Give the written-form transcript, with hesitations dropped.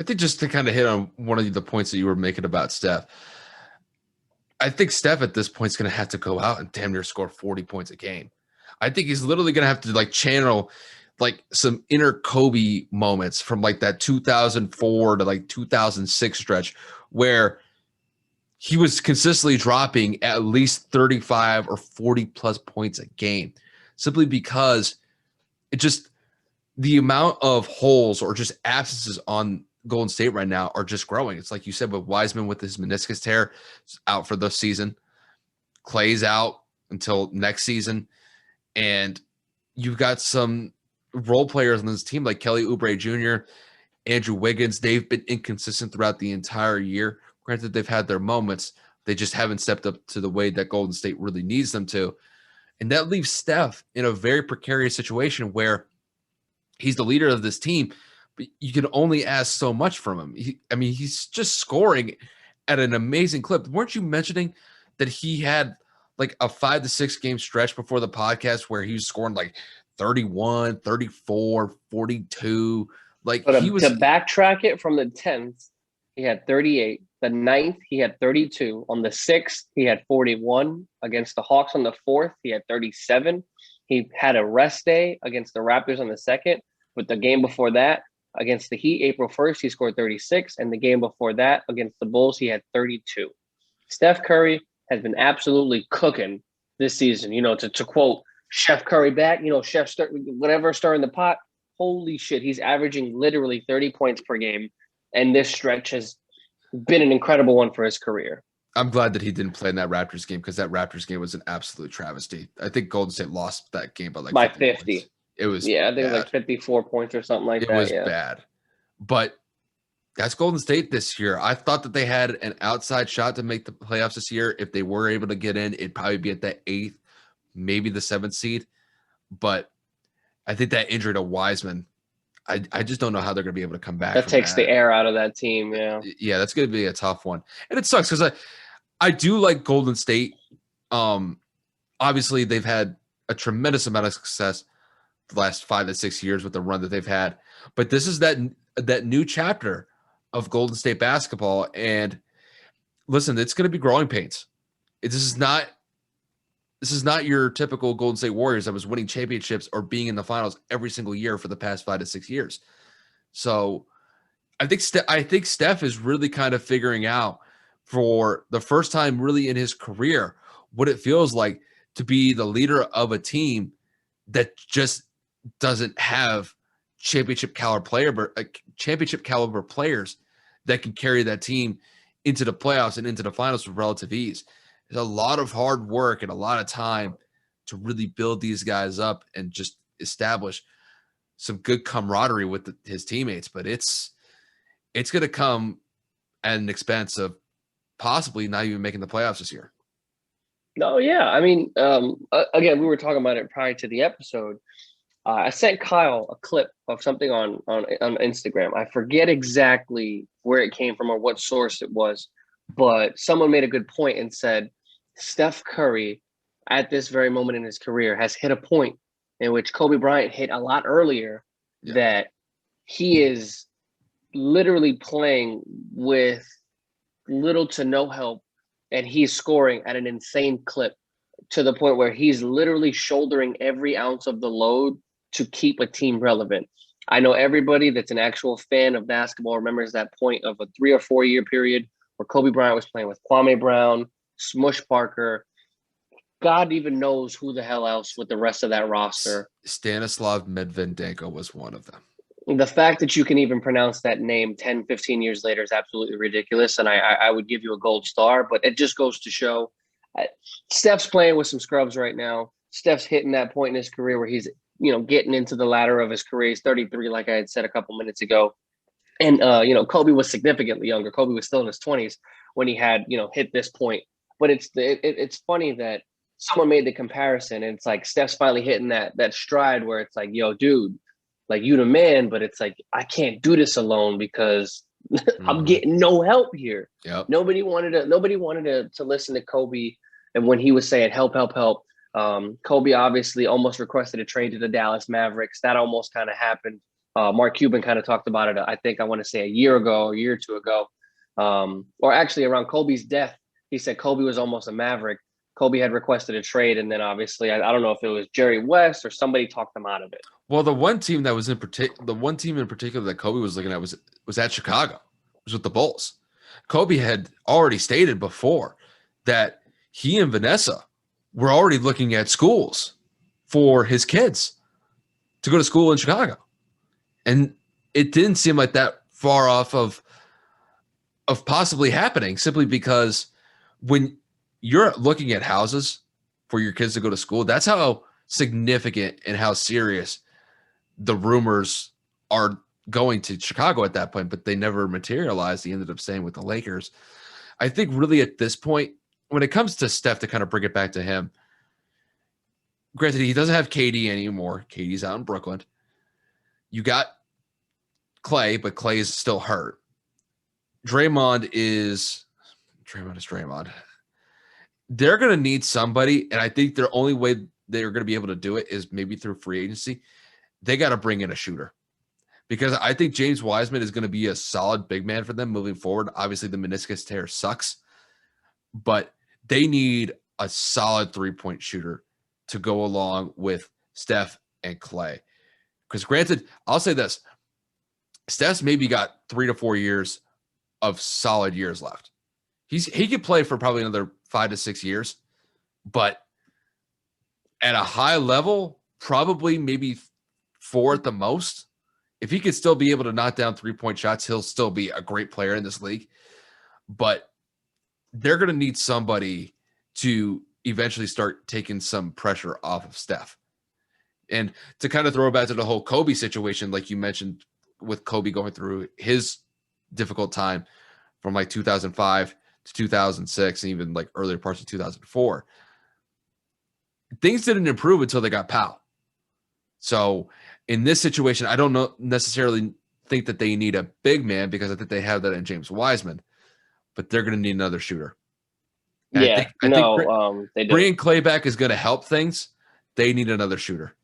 I think just to kind of hit on one of the points that you were making about Steph, I think Steph at this point is going to have to go out and damn near score 40 points a game. I think he's literally going to have to like channel like some inner Kobe moments from like that 2004 to like 2006 stretch where he was consistently dropping at least 35 or 40 plus points a game simply because it just the amount of holes or just absences on Golden State right now are just growing. It's like you said with Wiseman with his meniscus tear out for the season. Clay's out until next season. And you've got some role players on this team like Kelly Oubre Jr., Andrew Wiggins. They've been inconsistent throughout the entire year. Granted, they've had their moments. They just haven't stepped up to the way that Golden State really needs them to. And that leaves Steph in a very precarious situation where he's the leader of this team, but you can only ask so much from him. He's just scoring at an amazing clip. Weren't you mentioning that he had like a 5 to 6 game stretch before the podcast where he was scoring like 31, 34, 42? Like But he was to backtrack it from the 10th, he had 38. The 9th, he had 32. On the 6th, he had 41. Against the Hawks on the 4th, he had 37. He had a rest day against the Raptors on the 2nd. But the game before that, against the Heat, April 1st, he scored 36. And the game before that, against the Bulls, he had 32. Steph Curry has been absolutely cooking this season. You know, to quote Chef Curry back, you know, Chef whatever stirring the pot. Holy shit, he's averaging literally 30 points per game. And this stretch has been an incredible one for his career. I'm glad that he didn't play in that Raptors game because that Raptors game was an absolute travesty. I think Golden State lost that game by 50. Points. It was I think it was like 54 points or something like that. It was bad. But that's Golden State this year. I thought that they had an outside shot to make the playoffs this year. If they were able to get in, it'd probably be at that 8th, maybe the 7th seed. But I think that injury to Wiseman, I just don't know how they're going to be able to come back. That takes the air out of that team, Yeah, that's going to be a tough one. And it sucks because I do like Golden State. Obviously, they've had a tremendous amount of success the last 5 to 6 years with the run that they've had. But this is that new chapter of Golden State basketball. And listen, it's going to be growing pains. This is not your typical Golden State Warriors that was winning championships or being in the finals every single year for the past 5 to 6 years. So I think Steph is really kind of figuring out for the first time really in his career what it feels like to be the leader of a team that just doesn't have championship caliber players that can carry that team into the playoffs and into the finals with relative ease. There's a lot of hard work and a lot of time to really build these guys up and just establish some good camaraderie with his teammates. But it's going to come at an expense of possibly not even making the playoffs this year. No, yeah. I mean, again, we were talking about it prior to the episode. I sent Kyle a clip of something on Instagram. I forget exactly where it came from or what source it was, but someone made a good point and said Steph Curry at this very moment in his career has hit a point in which Kobe Bryant hit a lot earlier, that he is literally playing with little to no help, and he's scoring at an insane clip to the point where he's literally shouldering every ounce of the load to keep a team relevant. I know everybody that's an actual fan of basketball remembers that point of a 3 or 4 year period where Kobe Bryant was playing with Kwame Brown, Smush Parker. God even knows who the hell else with the rest of that roster. Stanislav Medvedenko was one of them. The fact that you can even pronounce that name 10, 15 years later is absolutely ridiculous, and I would give you a gold star, but it just goes to show Steph's playing with some scrubs right now. Steph's hitting that point in his career where he's, getting into the ladder of his career. He's 33, like I had said a couple minutes ago. And, Kobe was significantly younger. Kobe was still in his 20s when he had, hit this point. But it's funny that someone made the comparison, and it's like Steph's finally hitting that stride where it's like, yo, dude, like you the man, but it's like, I can't do this alone because I'm getting no help here. Yep. Nobody wanted to listen to Kobe. And when he was saying help, Kobe obviously almost requested a trade to the Dallas Mavericks. That almost kind of happened. Mark Cuban kind of talked about it, I think I want to say a year ago, a year or two ago, or actually around Kobe's death. He said Kobe was almost a maverick. Kobe had requested a trade, and then obviously I don't know if it was Jerry West or somebody talked him out of it. Well, the one team that was the one team in particular that Kobe was looking at was at Chicago. It was with the Bulls. Kobe had already stated before that he and Vanessa were already looking at schools for his kids to go to school in Chicago. And it didn't seem like that far off of possibly happening, simply because when you're looking at houses for your kids to go to school, that's how significant and how serious the rumors are going to Chicago at that point, but they never materialized. He ended up staying with the Lakers. I think really at this point, when it comes to Steph, to kind of bring it back to him, granted, he doesn't have KD anymore. KD's out in Brooklyn. You got Clay, but Clay is still hurt. Draymond is Draymond. They're going to need somebody, and I think their only way they're going to be able to do it is maybe through free agency. They got to bring in a shooter, because I think James Wiseman is going to be a solid big man for them moving forward. Obviously, the meniscus tear sucks, but they need a solid three-point shooter to go along with Steph and Clay. Because granted, I'll say this, Steph's maybe got 3 to 4 years of solid years left. He could play for probably another 5 to 6 years, but at a high level, probably maybe 4 at the most. If he could still be able to knock down 3-point shots, he'll still be a great player in this league. But they're going to need somebody to eventually start taking some pressure off of Steph. And to kind of throw it back to the whole Kobe situation, like you mentioned, with Kobe going through his difficult time from like 2005 to 2006, and even like earlier parts of 2004, things didn't improve until they got Powell. So in this situation, I don't necessarily think that they need a big man, because I think they have that in James Wiseman, but they're going to need another shooter. And Yeah, I think they do. bringing Clay back is going to help things. They need another shooter.